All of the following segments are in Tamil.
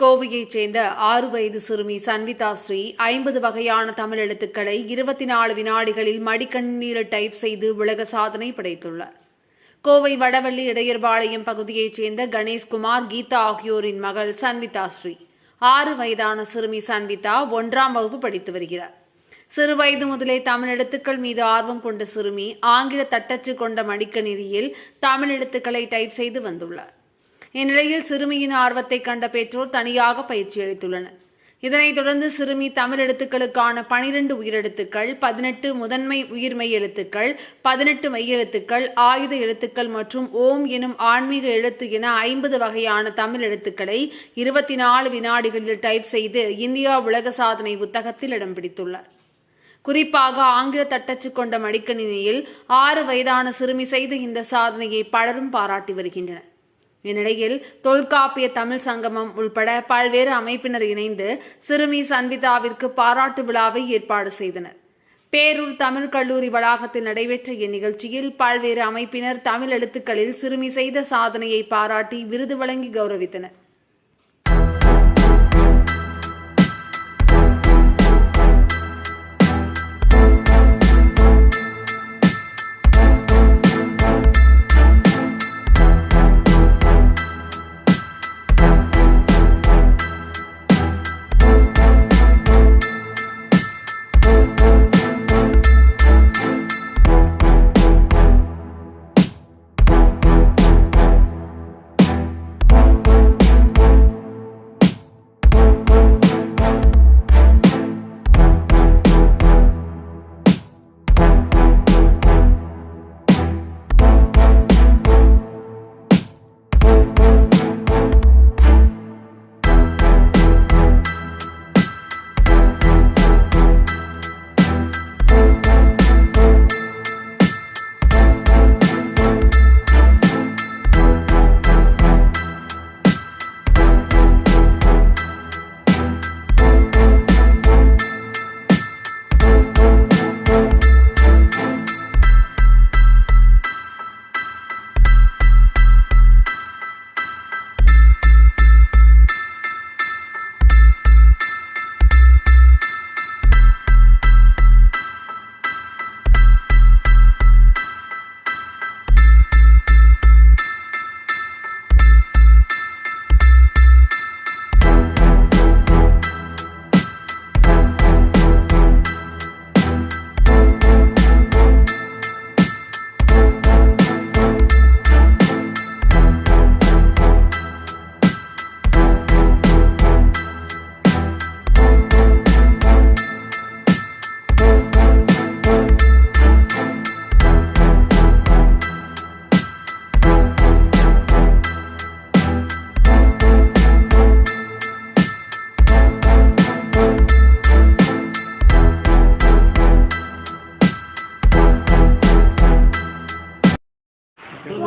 கோவையைச் சேர்ந்த 6 வயது சிறுமி சன்விதா ஸ்ரீ 50 வகையான தமிழ் எழுத்துக்களை 24 வினாடிகளில் மடிக்கணினியில் டைப் செய்து உலக சாதனை படைத்துள்ளார். கோவை வடவள்ளி இடையர்பாளையம் பகுதியைச் சேர்ந்த கணேஷ்குமார், கீதா ஆகியோரின் மகள் சன்விதா ஸ்ரீ. 6 வயதான சிறுமி சன்விதா 1ஆம் வகுப்பு படித்து வருகிறார். சிறுவயது முதலே தமிழ் எழுத்துக்கள் மீது ஆர்வம் கொண்ட சிறுமி ஆங்கில தட்டச்சு கொண்ட மடிக்கணினியில் தமிழ் எழுத்துக்களை டைப் செய்து வந்துள்ளார். இந்நிலையில் சிறுமியின் ஆர்வத்தை கண்ட பெற்றோர் தனியாக பயிற்சி அளித்துள்ளனர். இதனைத் தொடர்ந்து சிறுமி தமிழ் எழுத்துக்களுக்கான 12 உயிரெழுத்துக்கள், 18 முதன்மை உயிர்மெய் எழுத்துக்கள், 18 மெய்யெழுத்துக்கள், ஆயுத எழுத்துக்கள் மற்றும் ஓம் எனும் ஆன்மீக எழுத்து என 50 வகையான தமிழ் எழுத்துக்களை 24 வினாடிகளில் டைப் செய்து இந்தியா உலக சாதனை புத்தகத்தில் இடம் பிடித்துள்ளார். குறிப்பாக ஆங்கில தட்டச்சு கொண்ட மடிக்கணினியில் 6 வயதான சிறுமி செய்த இந்த சாதனையை பலரும் பாராட்டி வருகின்றனர். இந்நிலையில் தொல்காப்பிய தமிழ் சங்கமம் உள்பட பல்வேறு அமைப்பினர் இணைந்து சிறுமி சன்விதாவிற்கு பாராட்டு விழாவை ஏற்பாடு செய்தனர். பேரூர் தமிழ் கல்லூரி வளாகத்தில் நடைபெற்ற இந்நிகழ்ச்சியில் பல்வேறு அமைப்பினர் தமிழ் எழுத்துக்களில் சிறுமி செய்த சாதனையை பாராட்டி விருது வழங்கி கௌரவித்தனர்.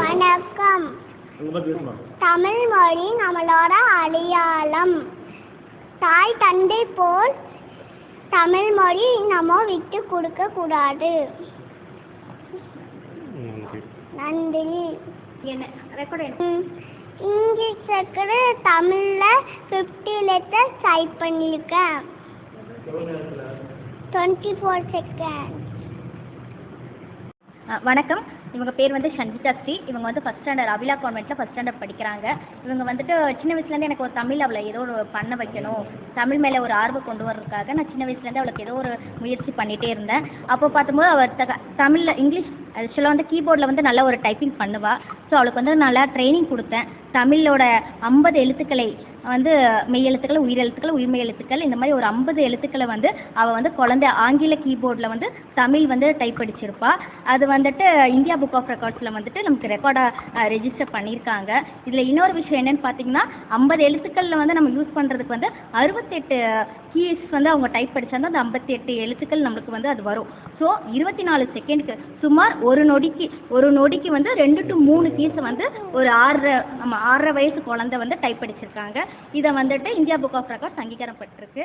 வணக்கம். தமிழ் மொழி நம்மளோட அடையாளம். தாய் தந்தை போல் தமிழ் மொழி நம்ம விட்டு கொடுக்க கூடாது. நன்றி. இங்கிலீஷுக்கு தமிழ்ல 50 லெட்டர்ஸ் டைப் பண்ணியிருக்கேன். 24 செகண்ட். வணக்கம். இவங்க பேர் வந்து சன்விதா ஸ்ரீ. இவங்க வந்து first standard Abhila கான்வென்ட்டில் first standard படிக்கிறாங்க. இவங்க வந்துட்டு சின்ன வயசுலேருந்து எனக்கு ஒரு தமிழ் அவளை ஏதோ ஒரு பண்ண வைக்கணும், தமிழ் மேலே ஒரு ஆர்வம் கொண்டு வர்றதுக்காக நான் சின்ன வயசுலேருந்து அவளுக்கு ஏதோ ஒரு முயற்சி பண்ணிகிட்டே இருந்தேன். அப்போ பார்க்கும்போது அவள் தமிழில் இங்கிலீஷ் ஆக்சுவலாக வந்து கீபோர்டில் வந்து நல்லா ஒரு டைப்பிங் பண்ணுவாள். ஸோ அவளுக்கு வந்து நல்லா ட்ரைனிங் கொடுத்தேன். தமிழோட 50 எழுத்துக்களை வந்து மெய் எழுத்துக்கள், உயிரெழுத்துக்கள், உயிர்மெய் எழுத்துக்கள், இந்த மாதிரி ஒரு 50 எழுத்துக்களை வந்து அவள் வந்து குழந்தை ஆங்கில கீபோர்டில் வந்து தமிழ் வந்து டைப் அடிச்சிருப்பா. அது வந்துட்டு இந்தியா புக் ஆஃப் ரெக்கார்ட்ஸில் வந்துட்டு நமக்கு ரெக்கார்டாக ரெஜிஸ்டர் பண்ணியிருக்காங்க. இதில் இன்னொரு விஷயம் என்னென்னு பார்த்தீங்கன்னா 50 எழுத்துக்களில் வந்து நம்ம யூஸ் பண்ணுறதுக்கு வந்து 68 கீஸ் வந்து அவங்க டைப் படித்தாங்க. அந்த 58 எழுத்துக்கள் நம்மளுக்கு வந்து அது வரும். ஸோ 24 செகண்டுக்கு சுமார் ஒரு நொடிக்கு வந்து 2 to 3 கீஸை வந்து ஒரு 6.5 வயசு குழந்தை வந்து டைப் அடிச்சிருக்காங்க. இதை வந்துட்டு இந்தியா புக் ஆஃப் ரெக்கார்ட்ஸ் அங்கீகாரம் பட்டிருக்கு.